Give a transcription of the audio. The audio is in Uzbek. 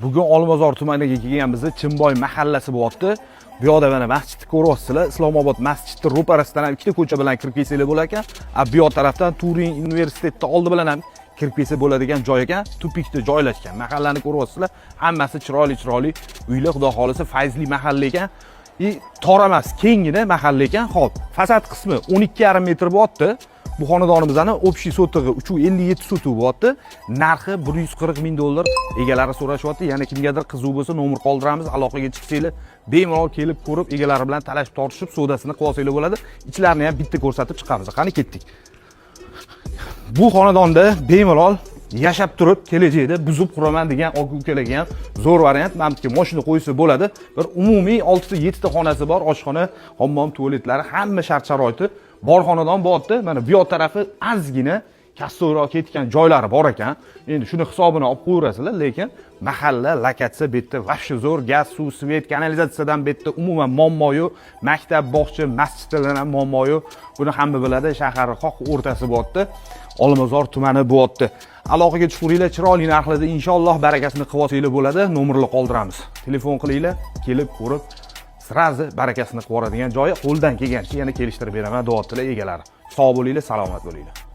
Bugun Olmazor tumaniga kelganmiz. Chimboy mahallasi bo'lyapti. Bu yoqda mana masjidni ko'ryapsizlar. Islomobod masjidi ro'parasidan ham ikkita ko'cha bilan kirib kelsanglar bo'lar ekan. Bu yoq tarafdan Turin universiteti oldi bilan ham kirib kelsa bo'ladigan joy ekan. Tupikda joylashgan. Mahallani ko'ryapsizlar. Hammasi chiroyli uylar, xudo xolisa fayzli mahalla ekan. Tor emas, kengina mahalla ekan. Xo'p, fasad qismi 12,5 metr bo'lyapti. Bu xonadonimizning общий sotig'i 357 sotuv bo'lyapti. Narxi $140,000 egalari so'rashyapti. Yana kimgadir qiziq bo'lsa, nomer qoldiramiz. Aloqaga chiqsanglar, bemalol kelib ko'rib, egalari bilan talashib tortishib, savdosini qilib olsanglar bo'ladi. Ichlarini ham bitta ko'rsatib chiqamiz. Qani ketdik. Bu xonadonda bemalol yashab turib, kelajakda buzib quraman degan aka-ukalarga ham zo'r variant. Menimcha mashina qo'ysa bo'ladi. Bir umumiy 6 ta 7 ta xonasi bor, oshxona, hammom, tualetlari, hamma shart-sharoiti bor xonadon bo'lyapti. Mana bu yoq tarafi ozgina kastaroq ketgan joylari bor ekan. Endi shuni hisobini olib qo'yasizlar, lekin mahalla lokatsiya betda vashshi zo'r, gaz, suv, svet, kanalizatsiyadan betda umuman muammo yo'q. Maktab, bog'cha, masjidlar ham muammo yo'q. Buni hamma biladi, shahar qoq o'rtasi bo'lyapti. Olmazor tumani bo'lyapti. Aloqaga tushuringlar, chiroyli narxlarda inshaalloh barakasini qilib olsanglar bo'ladi. Nomerni qoldiramiz. Telefon qilinglar, kelib ko'rib srazi barakasini qilib oladigan joyi qo'ldan kelgancha yana kelishtirib beraman, duo tilar egalari. Sog' bo'linglar, salomat bo'linglar.